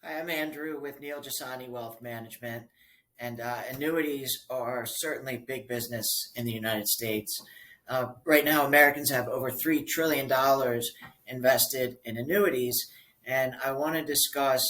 Hi, I'm Andrew with Jesani Wealth Management, and annuities are certainly big business in the United States. Right now, Americans have over $3 trillion invested in annuities, and I want to discuss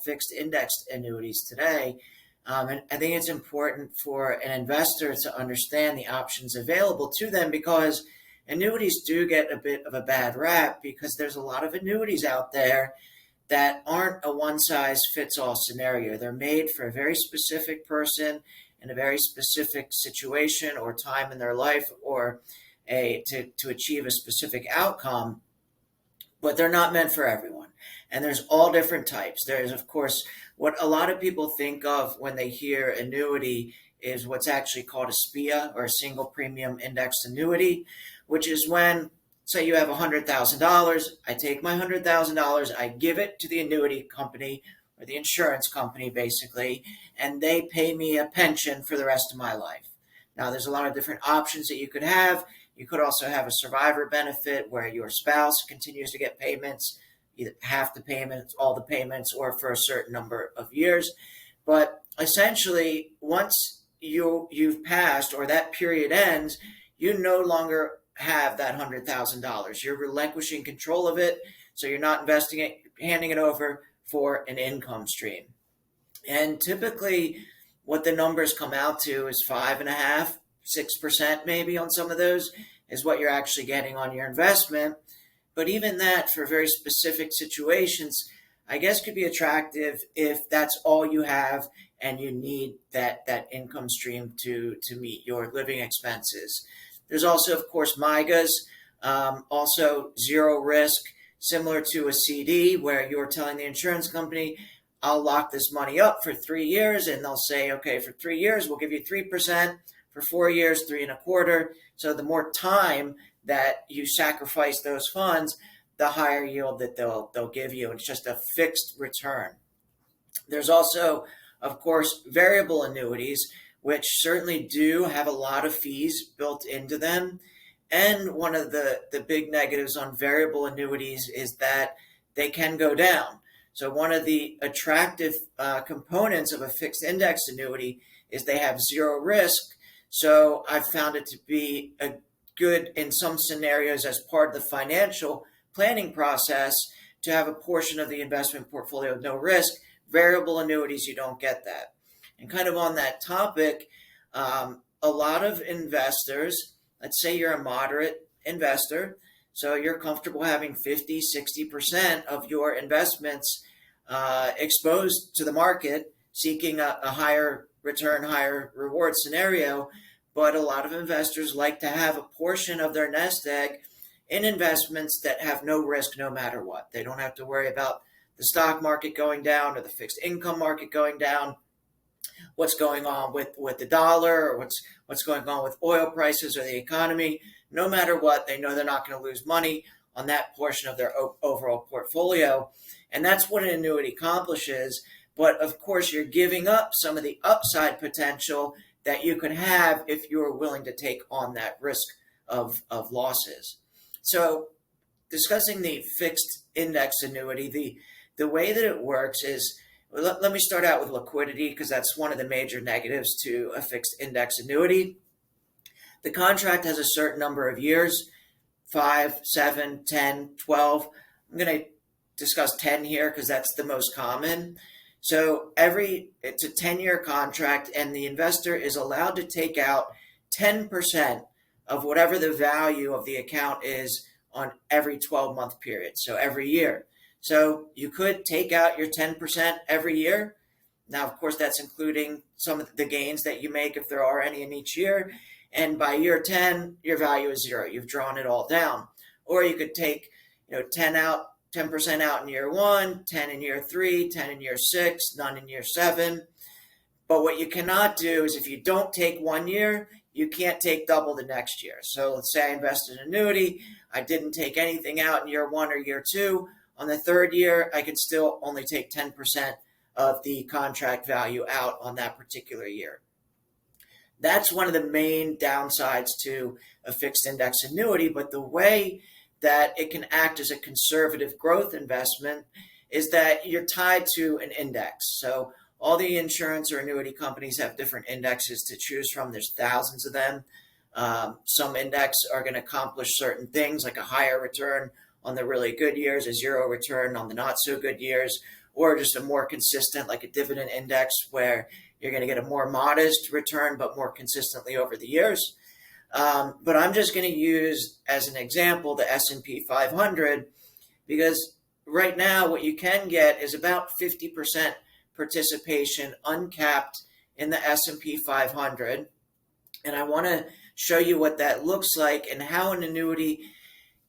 fixed indexed annuities today. And I think it's important for an investor to understand the options available to them because annuities do get a bit of a bad rap because there's a lot of annuities out there that aren't a one size fits all scenario. They're made for a very specific person in a very specific situation or time in their life or to achieve a specific outcome, but they're not meant for everyone. And there's all different types. There's, of course, what a lot of people think of when they hear annuity is what's actually called a SPIA or a single premium indexed annuity, which is when say you have $100,000. I take my $100,000, I give it to the annuity company or the insurance company, basically, and they pay me a pension for the rest of my life. Now, there's a lot of different options that you could have. You could also have a survivor benefit where your spouse continues to get payments, either half the payments, all the payments, or for a certain number of years. But essentially, once you've passed or that period ends, you no longer have that $100,000. You're relinquishing control of it, so you're not investing it, you're handing it over for an income stream. And typically, what the numbers come out to is 5.5%, 6% maybe on some of those is what you're actually getting on your investment. But even that, for very specific situations, I guess could be attractive if that's all you have and you need that income stream to meet your living expenses. There's also, of course, MIGAs, also zero risk, similar to a CD where you're telling the insurance company, I'll lock this money up for 3 years. And they'll say, okay, for 3 years, we'll give you 3%. For 4 years, 3.25%. So the more time that you sacrifice those funds, the higher yield that they'll give you. It's just a fixed return. There's also, of course, variable annuities, which certainly do have a lot of fees built into them. And one of the big negatives on variable annuities is that they can go down. So one of the attractive components of a fixed index annuity is they have zero risk. So I've found it to be a good in some scenarios as part of the financial planning process to have a portion of the investment portfolio with no risk. Variable annuities, you don't get that. And kind of on that topic, a lot of investors, let's say you're a moderate investor, so you're comfortable having 50, 60% of your investments exposed to the market, seeking a higher return, higher reward scenario. But a lot of investors like to have a portion of their nest egg in investments that have no risk no matter what. They don't have to worry about the stock market going down or the fixed income market going down, what's going on with the dollar or what's going on with oil prices or the economy. No matter what, they know they're not going to lose money on that portion of their overall portfolio. And that's what an annuity accomplishes. But of course, you're giving up some of the upside potential that you could have if you were willing to take on that risk of losses. So discussing the fixed index annuity, the way that it works is, let me start out with liquidity because that's one of the major negatives to a fixed index annuity. The contract has a certain number of years, 5, 7, 10, 12. I'm going to discuss 10 here because that's the most common. So it's a 10-year contract and the investor is allowed to take out 10% of whatever the value of the account is on every 12-month period. So every year. So you could take out your 10% every year. Now, of course, that's including some of the gains that you make if there are any in each year. And by year 10, your value is zero. You've drawn it all down. Or you could take 10% out in year 1, 10 in year 3, 10 in year 6, none in year 7. But what you cannot do is if you don't take 1 year, you can't take double the next year. So let's say I invested in annuity. I didn't take anything out in year 1 or year 2. On the third year, I could still only take 10% of the contract value out on that particular year. That's one of the main downsides to a fixed index annuity, but the way that it can act as a conservative growth investment is that you're tied to an index. So all the insurance or annuity companies have different indexes to choose from. There's thousands of them. Some index are going to accomplish certain things, like a higher return on the really good years, a zero return on the not so good years, or just a more consistent, like a dividend index, where you're going to get a more modest return, but more consistently over the years. But I'm just going to use as an example the S&P 500, because right now what you can get is about 50% participation uncapped in the S&P 500. And I want to show you what that looks like and how an annuity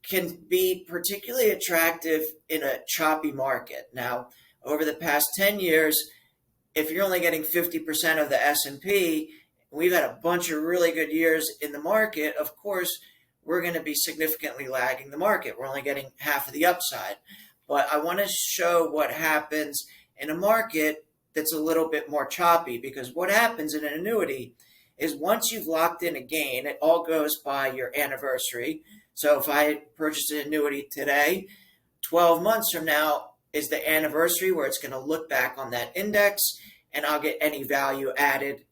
can be particularly attractive in a choppy market. Now, over the past 10 years, if you're only getting 50% of the S&P, we've had a bunch of really good years in the market, of course, we're going to be significantly lagging the market. We're only getting half of the upside. But I want to show what happens in a market that's a little bit more choppy, because what happens in an annuity is once you've locked in a gain, it all goes by your anniversary. So if I purchase an annuity today, 12 months from now is the anniversary where it's going to look back on that index, and I'll get any value added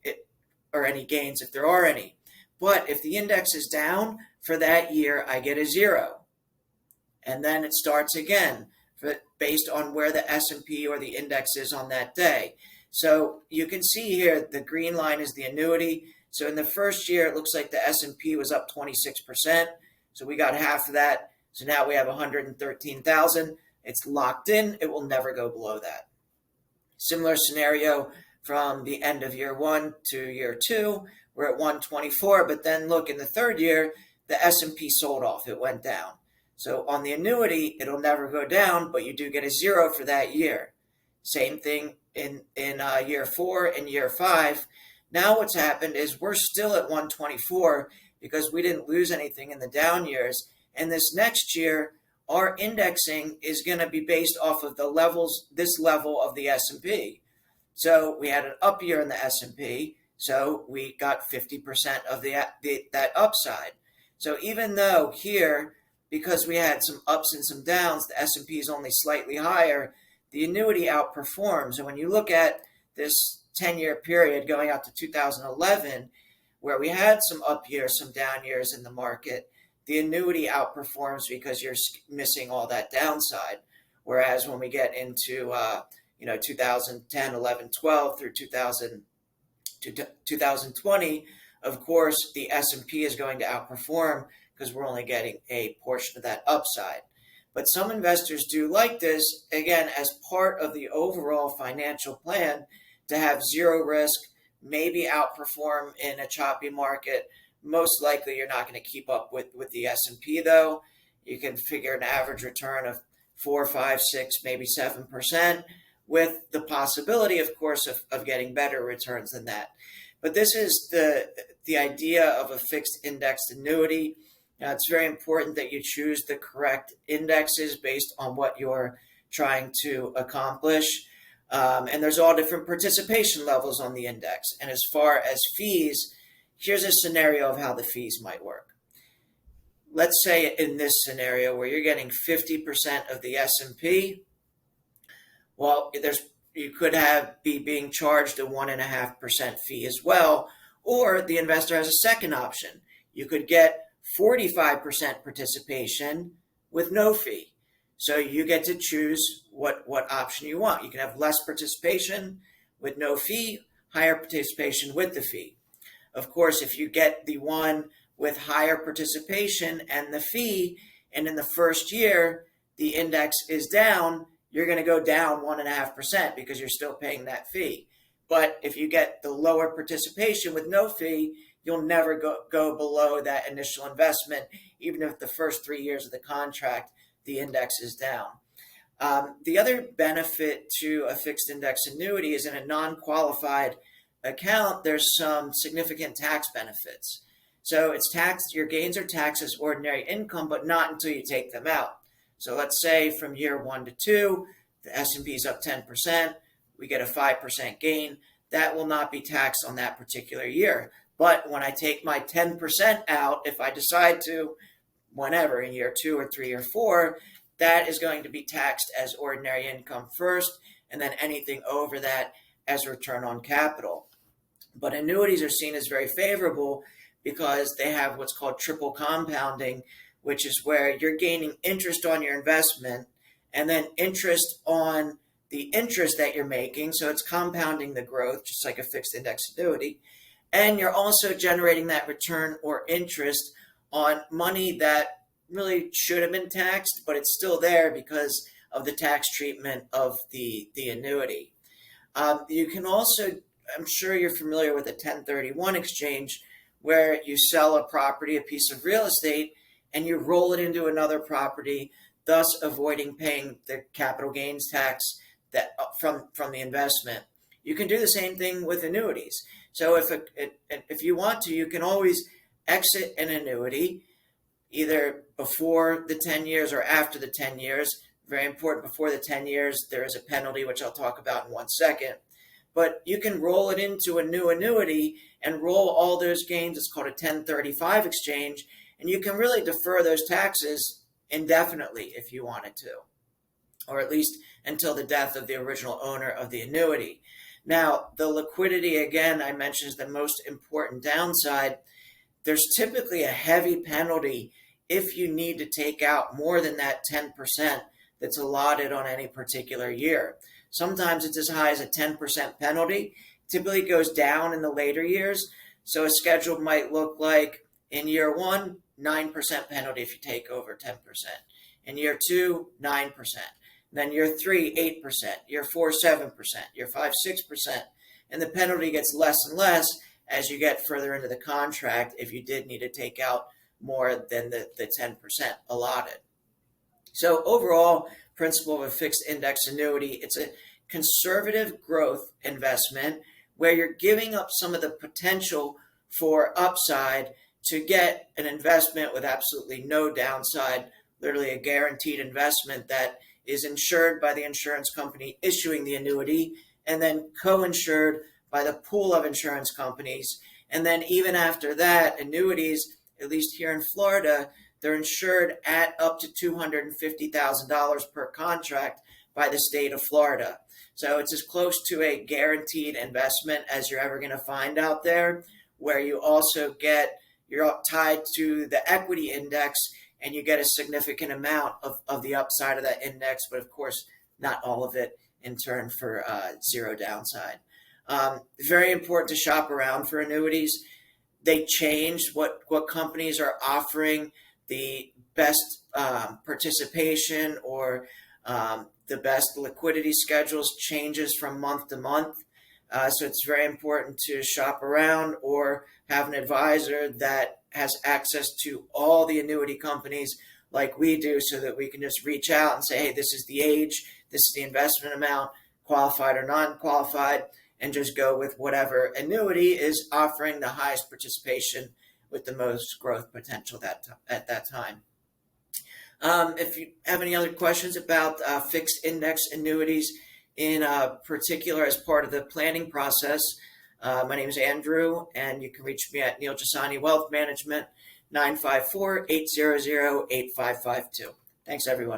or any gains if there are any. But if the index is down for that year, I get a zero. And then it starts again based on where the S&P or the index is on that day. So you can see here the green line is the annuity. So in the first year, it looks like the S&P was up 26%. So we got half of that. So now we have 113,000. It's locked in. It will never go below that. Similar scenario from the end of year 1 to year 2. We're at 124, but then look, in the third year, the S&P sold off. It went down. So on the annuity, it'll never go down, but you do get a zero for that year. Same thing in year 4 and year 5. Now what's happened is we're still at 124 because we didn't lose anything in the down years. And this next year, our indexing is going to be based off of this level of the S&P. So we had an up year in the S&P, so we got 50% of that upside. So even though here, because we had some ups and some downs, the S&P is only slightly higher, the annuity outperforms. And when you look at this 10-year period going out to 2011, where we had some up years, some down years in the market, the annuity outperforms because you're missing all that downside. Whereas when we get into 2010, 11, 12 through 2020, of course, the S&P is going to outperform because we're only getting a portion of that upside. But some investors do like this, again, as part of the overall financial plan, to have zero risk, maybe outperform in a choppy market. Most likely you're not going to keep up with the S&P, though. You can figure an average return of 4, 5, 6, maybe 7%, with the possibility, of course, of getting better returns than that. But this is the idea of a fixed indexed annuity. Now, it's very important that you choose the correct indexes based on what you're trying to accomplish. And there's all different participation levels on the index. And as far as fees, here's a scenario of how the fees might work. Let's say in this scenario where you're getting 50% of the S&P, well, you could be being charged a 1.5% fee as well, or the investor has a second option. You could get 45% participation with no fee. So you get to choose what option you want. You can have less participation with no fee, higher participation with the fee. Of course, if you get the one with higher participation and the fee, and in the first year the index is down, you're going to go down 1.5% because you're still paying that fee. But if you get the lower participation with no fee, you'll never go below that initial investment, even if the first 3 years of the contract, the index is down. The other benefit to a fixed index annuity is in a non-qualified account, there's some significant tax benefits. So it's taxed, your gains are taxed as ordinary income, but not until you take them out. So let's say from year 1 to 2, the S&P is up 10%, we get a 5% gain. That will not be taxed on that particular year. But when I take my 10% out, if I decide to, whenever, in year 2 or 3 or 4, that is going to be taxed as ordinary income first, and then anything over that as return on capital. But annuities are seen as very favorable because they have what's called triple compounding, which is where you're gaining interest on your investment and then interest on the interest that you're making. So it's compounding the growth, just like a fixed index annuity. And you're also generating that return or interest on money that really should have been taxed, but it's still there because of the tax treatment of the annuity. You can also, I'm sure you're familiar with a 1031 exchange, where you sell a property, a piece of real estate, and you roll it into another property, thus avoiding paying the capital gains tax that from the investment. You can do the same thing with annuities. So if you want to, you can always exit an annuity either before the 10 years or after the 10 years. Very important, before the 10 years, there is a penalty, which I'll talk about in 1 second. But you can roll it into a new annuity and roll all those gains. It's called a 1035 exchange. And you can really defer those taxes indefinitely if you wanted to, or at least until the death of the original owner of the annuity. Now, the liquidity, again, I mentioned, is the most important downside. There's typically a heavy penalty if you need to take out more than that 10% that's allotted on any particular year. Sometimes it's as high as a 10% penalty. Typically goes down in the later years. So a schedule might look like in year 1, 9% penalty if you take over 10%. In year 2, 9%. Then year 3, 8%. Year 4, 7%. Year 5, 6%. And the penalty gets less and less as you get further into the contract if you did need to take out more than the 10% allotted. So overall, principle of a fixed index annuity, it's a conservative growth investment where you're giving up some of the potential for upside to get an investment with absolutely no downside, literally a guaranteed investment that is insured by the insurance company issuing the annuity and then co-insured by the pool of insurance companies. And then even after that, annuities, at least here in Florida, they're insured at up to $250,000 per contract by the state of Florida. So it's as close to a guaranteed investment as you're ever going to find out there, where you also you're tied to the equity index and you get a significant amount of the upside of that index, but of course, not all of it in turn for zero downside. Very important to shop around for annuities. They change what companies are offering the best participation or the best liquidity schedules changes from month to month. So it's very important to shop around or have an advisor that has access to all the annuity companies like we do, so that we can just reach out and say, hey, this is the age, this is the investment amount, qualified or non-qualified, and just go with whatever annuity is offering the highest participation with the most growth potential at that time. If you have any other questions about fixed index annuities in particular as part of the planning process, my name is Andrew, and you can reach me at Jesani Wealth Management, 954-800-8552. Thanks, everyone.